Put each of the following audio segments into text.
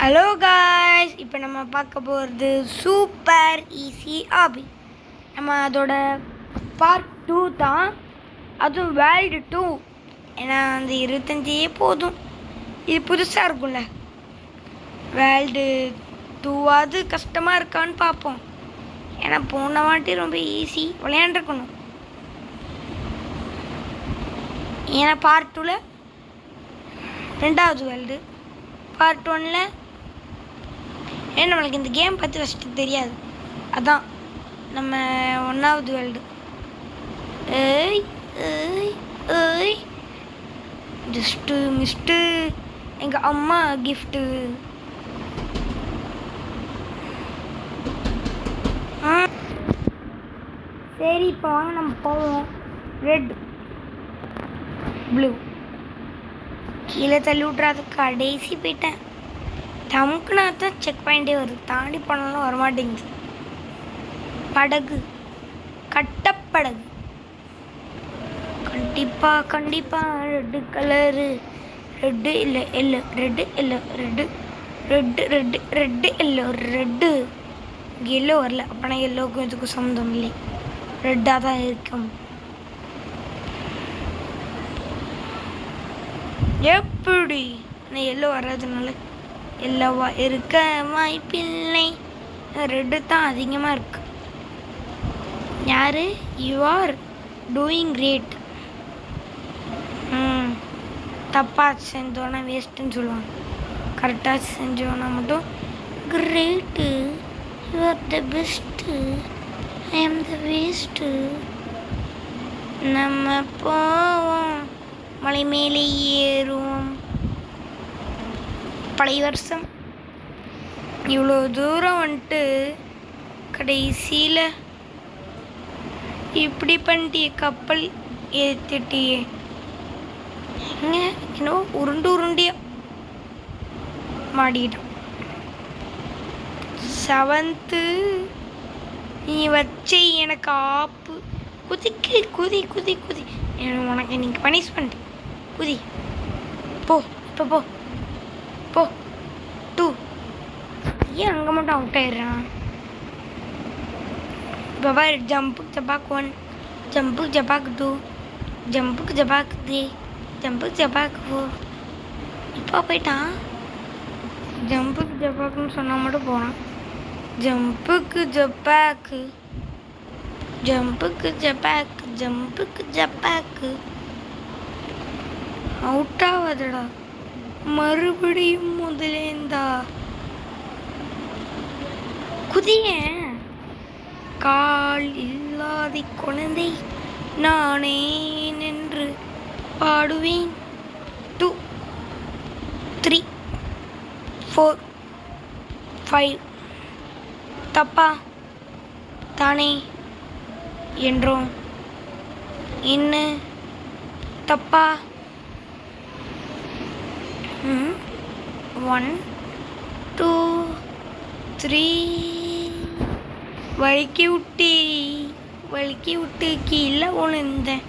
Hello guys, இப்போ நம்ம பார்க்க போகிறது சூப்பர் ஈஸி ஆபி. நம்ம அதோட பார்ட் 2 தான், அதுவும் வேர்ல்டு 2. ஏன்னா அந்த 25 போதும், இது புதுசாக இருக்கும்ல. வேர்ல்டு 2 கஷ்டமாக இருக்கான்னு பார்ப்போம். ஏன்னா போன வாட்டி ரொம்ப ஈஸி விளையாண்டுருக்கணும். ஏன்னா பார்ட் 2ல் 2வது வேர்ல்டு, பார்ட் 1ல் ஏன்னா நம்மளுக்கு இந்த கேம் பற்றி ஃபஸ்ட்டு தெரியாது. அதான் நம்ம 1வது வேர்ல்டு. ஏய் ஏய் ஏய் ஜஸ்ட்டு மிஸ்ட்டு எங்கள் அம்மா கிஃப்ட்டு. சரி, இப்போ வாங்க நம்ம போவோம். ரெட் ப்ளூ கீழே தள்ளி விட்றாது. கடைசி போயிட்டேன். தமுக்குனா தான் செக் பாயிண்டே வருது, தாண்டி போனாலும் வரமாட்டேங்குது. படகு, கட்டப்படகு. கண்டிப்பாக கண்டிப்பாக ரெட்டு கலரு. ரெட்டு இல்லை yellow, red yellow, red red red red yellow, red. Yellow வரல, அப்போனா எல்லோவுக்கும் இதுக்கும் சம்மந்தம் இல்லை, ரெட்டாக தான் இருக்கும். எப்படி நான் எல்லோ வர்றதுனால எல்லோவா இருக்க வாய்ப்பில்லை. ரெட்டு தான் அதிகமாக இருக்கு. யார்? You are doing great. தப்பாக செஞ்சோன்னா வேஸ்ட்டுன்னு சொல்லுவாங்க. கரெக்டாக செஞ்சோன்னா மட்டும் great, you are the best, I am the waste. நம்ம போவோம், மலை மேலே ஏறுவோம். பழைய வருஷம் இவ்வளோ தூரம் வந்துட்டு கடைசியில் இப்படி பண்ணிட்டியே, கப்பல் ஏற்றிட்டியே. என்னவோ உருண்டியா மாடிக்கிட்டோம். 7th நீ வச்ச எனக்கு ஆப்பு. குதிக்கு குதி குதி குதி. உனக்கு இன்னைக்கு பனிஷ்மெண்ட். குதி போ, இப்போ போ போ. 2 ஏன் அங்கே மட்டும் அவுட் ஆயிடுறான்? இப்போ பாரு, ஜம்புக்கு ஜப்பாக் 1, ஜம்புக்கு ஜப்பாக் 2, ஜம்புக்கு ஜப்பாக் 3, ஜம்புக்கு ஜப்பாக் 4. இப்போ போயிட்டான். ஜம்புக்கு ஜப்பாக்குன்னு சொன்னால் மட்டும் போகிறான். ஜம்புக்கு ஜப்பாக்கு, ஜம்புக்கு ஜப்பாக்கு, ஜம்புக்கு ஜப்பாக்கு. அவுட் ஆகாதடா, மறுபடியும் முதலேந்தா. குதிய. கால் இல்லாத குழந்தை நானே நின்று பாடுவேன். 2 3 4 5. தப்பா தானே என்றோம். என்ன தப்பா? 1 2 3. வழுக்கி விட்டு கீழே விழுந்தேன்.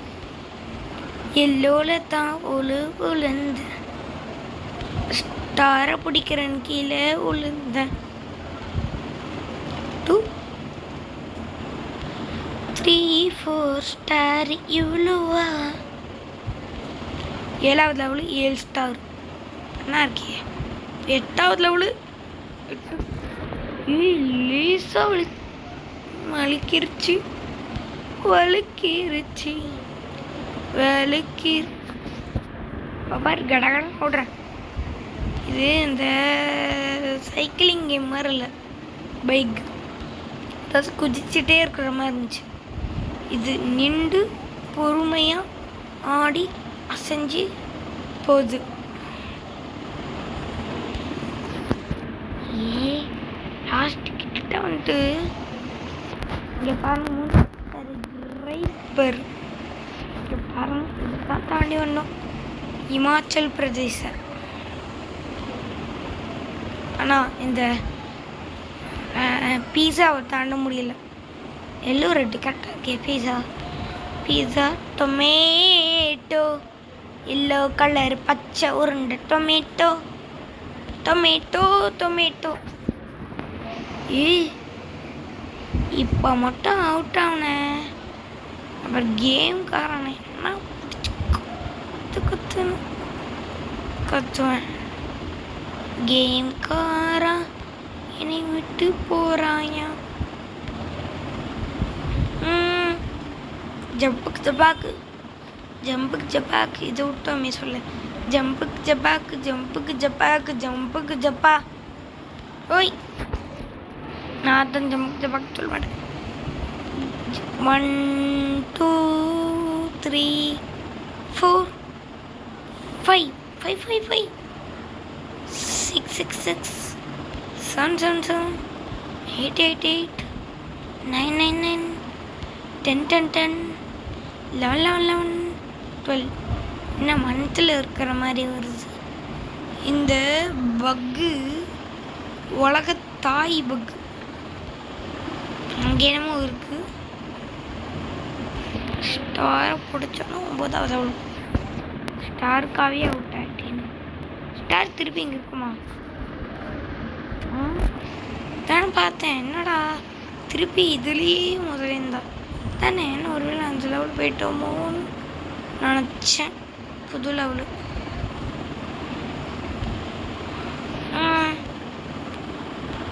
எல்லோவில் தான் விழுந்தேன். ஸ்டாரை பிடிக்கிறேன், கீழே விழுந்தேன். 2 3 4 ஸ்டார் இவ்வளோவா? 7வது லெவலு 7 ஸ்டார். என்ன இருக்கே? 8வது லெவலு 8. லேசாக வலிக்கிருச்சு. பாரு, கடகடன் ஓடுறேன். இது இந்த சைக்கிளிங் கேம் மாதிரி இல்லை, பைக். அதாவது குதிச்சுட்டே இருக்கிற மாதிரி இருந்துச்சு. இது நின்று பொறுமையாக ஆடி அசைஞ்சு போகுது. லாஸ்ட் கிட்ட வந்துட்டு இங்கே பாருங்க, ரைப்பர். இங்கே பாருங்க, இதுதான் தாண்டி வந்தோம். இமாச்சல் பிரதேச. ஆனால் இந்த பீஸாவை தாண்ட முடியல. எல்லோ ரெட்டு கரெக்டாக இருக்கே. பீஸா டொமேட்டோ, எல்லோ கலர் பச்சை உருண்டை டொமேட்டோ. Tomato tomato. இப்போ மட்டும் அவுட் ஆகுனேன். அப்புறம் கேம்காரனே என்ன கத்துன்னு கத்துவேன். கேம்காரா என்னை விட்டு போறாயா. ஜம்புக்கு ஜப்பாக்கு ஜம்புக்கு ஜப்பாக்கு இதை விட்டோமே சொல்ல. ஜம்புக்கு ஜப்பாக்கு ஜம்புக்கு ஜப்பாக்கு ஜம்புக்கு ஜப்பா. ஓய் நான் தான் ஜம்புக்கு ஜப்பாக்கு சொல்ல மாட்டேன். 1 2 3 4 5 5 5 5 6 6 6 7 7 7 8 8 8 9 9 9 10 10 10 11 11 12. என்ன மனத்தில் இருக்கிற மாதிரி வருது இந்த பக்கு. உலக தாய் பக்கு அங்கே என்னமோ இருக்கு. ஸ்டாரை பிடிச்சாலும் 9வது அவ்வளோ. ஸ்டாருக்காகவே அவுட் ஆகிட்டேன். ஸ்டார் திருப்பி இங்கே இருக்குமா தானே பார்த்தேன். என்னடா திருப்பி இதுலேயே முதலேருந்தா தானே. என்ன ஒருவேளை 5 லெவல் போயிட்டோமோன்னு நினச்சேன். புது லெவலு.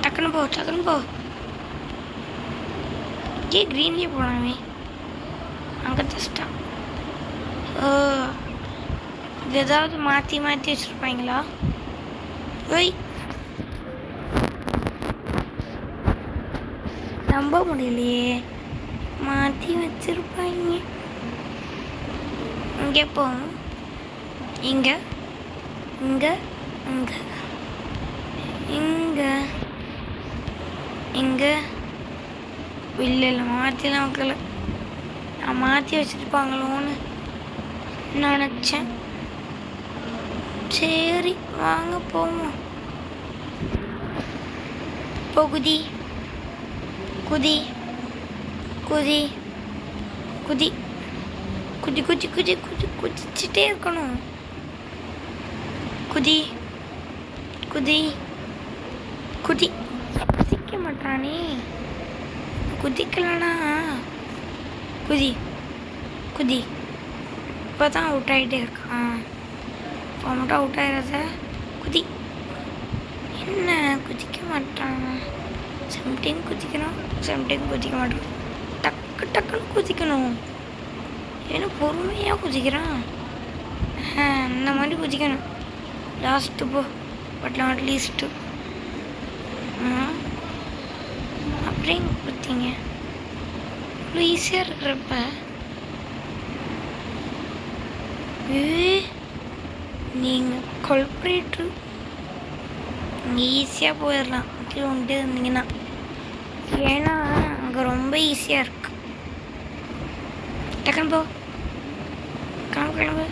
டக்குன்னு போ டக்குன்னு போ. க்ரீன்லேயே போனாமே அங்கே தஸ்டா. இது ஏதாவது மாற்றி மாற்றி வச்சுருப்பாங்களா? ஓய் நம்ப முடியலையே. மாற்றி வச்சுருப்பாங்க. இங்கே போ. இங்கே இங்கே இங்கே இங்கே இங்கே இல்லை இல்லை மாற்றிலாம் வைக்கல. நான் மாற்றி வச்சுருப்பாங்களோன்னு நினச்சேன். சரி வாங்க போவோம். குதி குதி குதி குதி குதி குதி குதி குதி குதிச்சுட்டே இருக்கணும். குதி குதி குதி. குதிக்க மாட்டானே. குதிக்கலனா குதி குதி. இப்போ தான் அவுட் ஆகிட்டே இருக்கான். இப்போ மட்டும் அவுட் ஆகிடாத. குதி. என்ன குதிக்க மாட்டான். சம்டைம் குதிக்கணும் சம்டைம் குதிக்க மாட்டான். டக்கு டக்குன்னு குதிக்கணும். ஏன்னா பொறுமையாக குதிக்கிறான். இந்த மாதிரி குதிக்கணும். லாஸ்ட்டு போ பட் நாட் லீஸ்ட்டு. அப்படியே கொடுத்தீங்க இவ்வளோ ஈஸியாக இருக்கிறப்ப. நீங்கள் கொல்பரேட்ரு. நீங்கள் ஈஸியாக போயிடலாம் கீழே வந்துட்டு இருந்தீங்கன்னா. ஏன்னா அங்கே ரொம்ப ஈஸியாக இருக்கு. டக்குன்னு போ கிளம்பு கிளம்பு.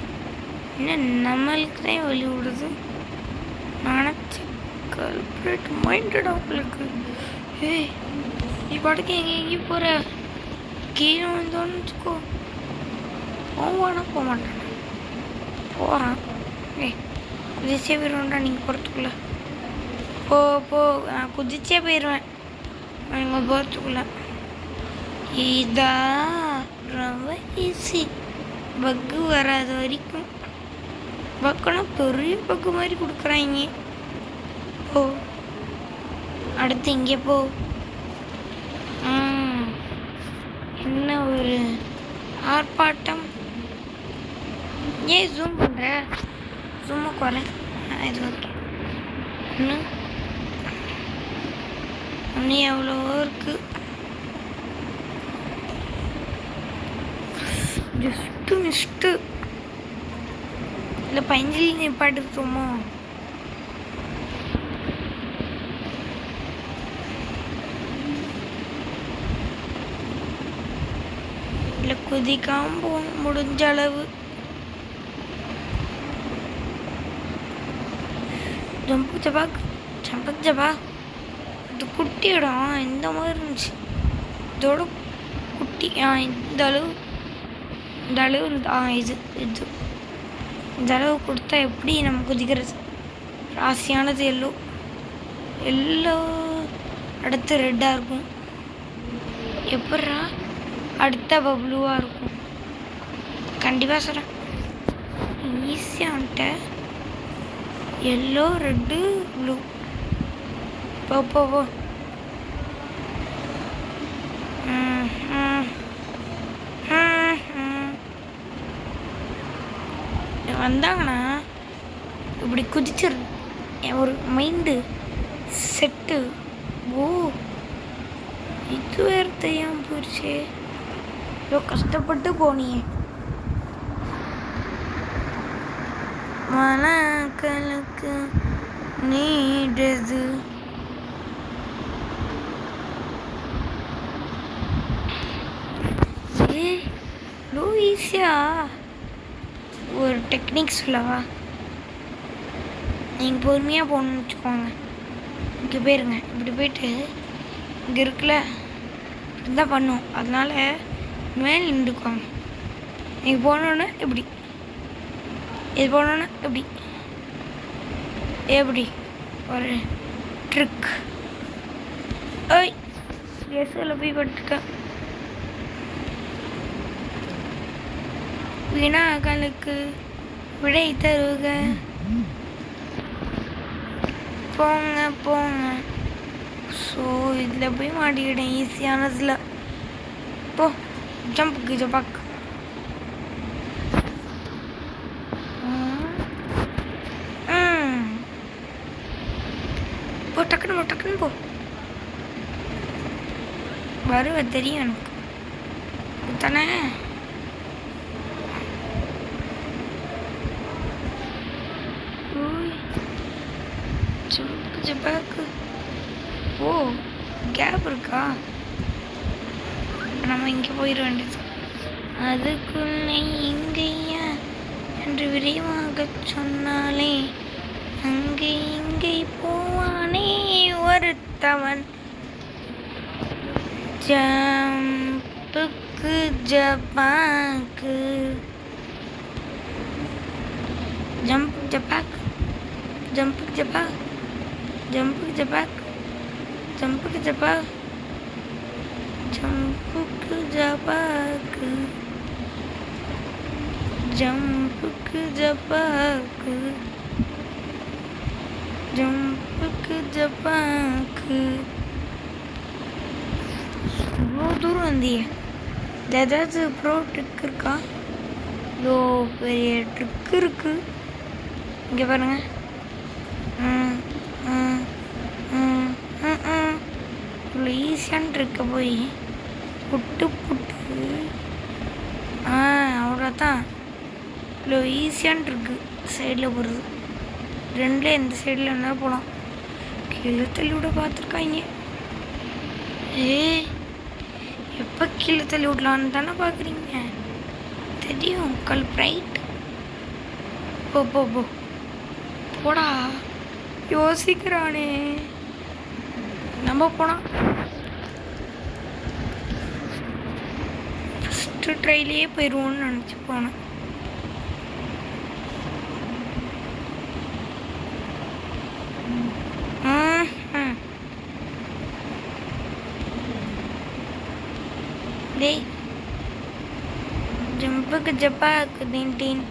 என்ன நம்மளுக்கு தான் வழி விடுது. நினச்சி கல்பரேட் மைண்டடா உங்களுக்கு. நீ பாட்டுக்கு எங்கேயும் போகிற. கீழே வந்தோன்னு வச்சுக்கோ. போவானா போக மாட்டேன். போகிறான். குதிச்சே போயிடுவேன்டா நீங்கள் போகிறதுக்குள்ள. போ போ. நான் குதிச்சே போயிடுவேன் நீங்கள் போகிறதுக்குள்ள. இதா ரொம்ப ஈஸி. பக்கு வராத வரைக்கும். பக்குனா பெரிய பக்கு மாதிரி கொடுக்குறாங்க. போ அடுத்து இங்கே போ. என்ன ஒரு ஆர்ப்பாட்டம். ஏன் ஜூம் பண்ணுற? ஜூமை குறை. இது ஓகே. இன்னும் எவ்வளவோ இருக்கு. Just missed. இல்லை பைஞ்சில் நிப்பாட்டுருமோ. இல்லை குதிக்காமல் போகணும் முடிஞ்ச அளவு. ஜம்புக்கு ஜப்பாக்கு ஜம்புக்கு ஜப்பா. இது குட்டி இடம் இந்த மாதிரி இருந்துச்சு. இதோட குட்டி. இந்த அளவு இந்த அளவு. இது இது இந்த அளவு கொடுத்தா எப்படி நம்ம குதிக்கிறது? ராசியானது எல்லோ. எல்லோ அடுத்து ரெட்டாக இருக்கும். எப்பட்றா அடுத்த ப்ளூவாக இருக்கும். கண்டிப்பாக சொல்கிறேன், ஈஸியாக வந்துட்ட. Yellow red blue. போ வந்தாங்கன்னா இப்படி குதிச்சிரு. ஒரு மைண்டு செட்டு. ஓ, இது வேறு தெரியாமல் போயிடுச்சு. இவ்வளோ கஷ்டப்பட்டு போனியே. மனக்கலுக்கு நீடுது. இவ்வளோ ஈஸியா ஒரு டெக்னிக் சொல்லவா? நீங்கள் பொறுமையாக போகணுன்னு வச்சுக்கோங்க. இங்கே போயிருங்க, இப்படி போயிட்டு இங்கே இருக்குல்ல இதுதான் பண்ணும். அதனால மேலே நின்றுக்குவாங்க. நீங்கள் போனோன்னு இப்படி, இது போனோன்னு இப்படி, எப்படி ஒரு ட்ரிக். ஓய், கேஸில் போய் பட்டுருக்கேன். வினாக்களுக்கு விடை தருக. போங்க. ஸோ இதில் போய் மாட்டிக்கிட்டேன் ஈஸியானதில். போ, ஜம்பாக். போ, டக்குன்னு போ. வருவ தெரியும் எனக்கு தானே. ஜம்பாக்கு. ஓ, கேப் இருக்கா? நம்ம இங்கே போயிட வேண்டியது. அதுக்குள்ளே இங்கேயா என்று விரைவாக சொன்னாலே அங்கே இங்கே போவானே ஒருத்தவன். ஜம்புக்கு ஜப்பாக்கு. ஜம்புக்கு ஜப்பாக்கு. ஜம்புக்கு ஜப்பாக்கு. ஜம்புக்கு ஜப்பாக்கு. ஜம்புக்கு ஜப்பாக்கு. ஜம்புக்கு ஜப்பாக்கு. ஜம்புக்கு ஜப்பாக்கு. ஜம்புக்கு ஜப்பாக்கு. இவ்வளோ தூரம் வந்தியே. ஏதாச்சும் ப்ரோ ட்ரிக் இருக்கா? இதோ பெரிய ட்ரிக் இருக்கு. இங்கே பாருங்க. இவ்வளோ ஈஸியான ட்ரிக்கை போய் புட்டு அவ்வளோதான். இவ்வளோ ஈஸியான ட்ரிக்கு சைடில் போகிறது. ரெண்டில் எந்த சைடில் இருந்தால் போகலாம். கீழே தள்ளி விட பார்த்துருக்காங்க. எப்போ கீழே தள்ளி விடலான்னு தானே பார்க்குறீங்க? தெரியும், கல்ப்ரைட். போ போடா. யோசிக்கிறானே. நம்ம போனால் ஃபஸ்ட்டு ட்ரைலேயே போயிடுவோன்னு நினச்சி போனேன். டேய், ஜம்புக்கு ஜப்பாக்கு டீன்.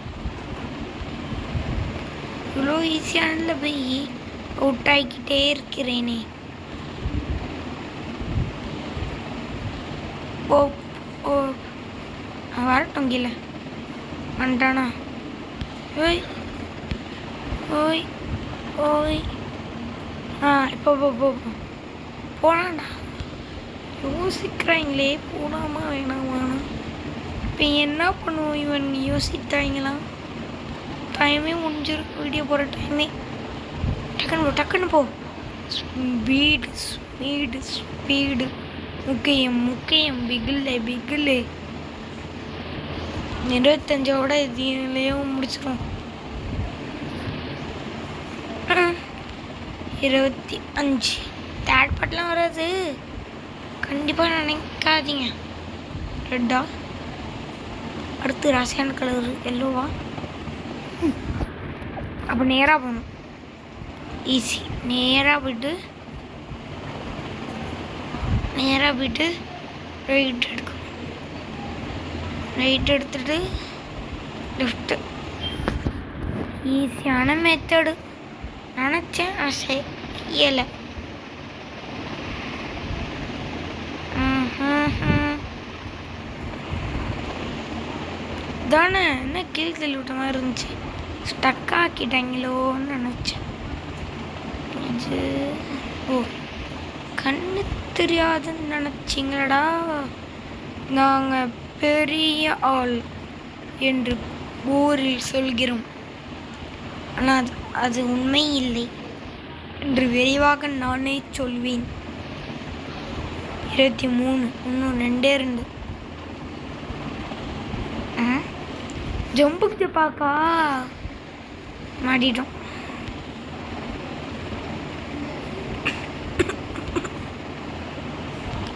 இவ்வளோ ஈஸியானல போய் அவுட் ஆகிக்கிட்டே இருக்கிறேனே. ஓ வரட்டும் கீழே வந்துட்டானா? ஓய் இப்போ போனாண்டா. யோசிக்கிறாங்களே, போடாமா வேணாமான்னு. இப்போ என்ன பண்ணுவோம்? இவன் யோசித்தாங்களா? டைமே முடிஞ்சிருக்கு, வீடியோ போகிற டைமே. டக்குன்னு போ. ஸ்பீடு. முக்கியம். பிகில் 25ஓட இதுலேயும் முடிச்சிடும். 25 தேர்ட் பார்ட்லாம் வராது கண்டிப்பாக, நினைக்காதீங்க. ரெட்டா, அடுத்து ராசியான கலர் எல்லோவா? அப்போ நேராக போகணும். ஈஸி. நேராக போயிட்டு ரைட் எடுக்கணும். ரைட் எடுத்துட்டு லெஃப்ட்டு. ஈஸியான மெத்தடு நினச்சேன், செய்யலை. தானே என்ன கீழ் தள்ளி விட்ட மாதிரி இருந்துச்சு. ஸ்டக் ஆக்கிட்டாங்களோன்னு நினச்சேன். இது ஓ கண்ணு தெரியாதுன்னு நினச்சிங்களடா. நாங்கள் பெரிய ஆள் என்று ஊரில் சொல்கிறோம், ஆனால் அது உண்மை இல்லை என்று விரைவாக நானே சொல்வேன். 23 இன்னும் 2 ஜம்புக்கு ஜப்பாக்கா மாட்டிட்டோம்.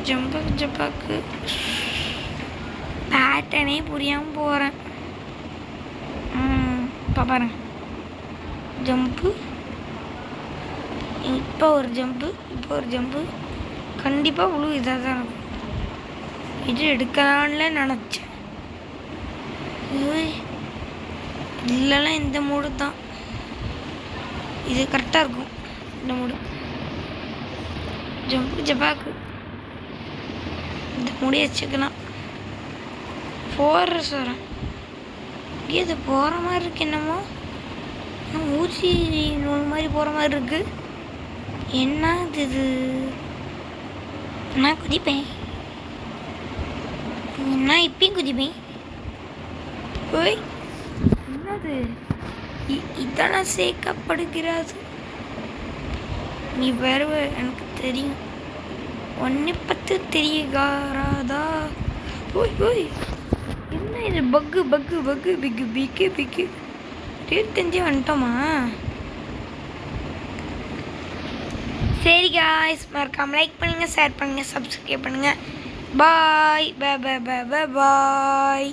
ஜம்புக்கு ஜப்பாக்கு பேட்டனே புரியாமல் போகிறேன். இப்போ பாருங்க, ஜம்ப்பு, இப்போ ஒரு ஜம்ப்பு, கண்டிப்பாக உழு இதாக தான் இருக்கும். இது எடுக்கலான்னு நினச்சேன். இல்லைன்னா இந்த மூடு தான், இது கரெக்டாக இருக்கும். இந்த மூடு ஜம்பு ஜப்பாக்கு இந்த மூடி வச்சுக்கலாம். போடுற சொல்கிறேன், இது போகிற மாதிரி இருக்கு. என்னமோ ஊசி நூல் மாதிரி போகிற மாதிரி இருக்கு. என்ன இது? நான் குதிப்பேன், நான் இப்பயும் குதிப்பேன். ஓய் என்னது? இதெல்லாம் சேர்க்கப்படுகிறது. நீ வருவ எனக்கு தெரியும், ஒன்றை பற்றி தெரியாதா? ஓய் ஓய் என்ன இது? பக்கு பிக்கு 25 வந்துட்டோமா? சரி காய்ஸ், மறக்காம லைக் பண்ணுங்க, ஷேர் பண்ணுங்க, சப்ஸ்கிரைப் பண்ணுங்க. பாய் பாய் பாய் பாய் பாய்.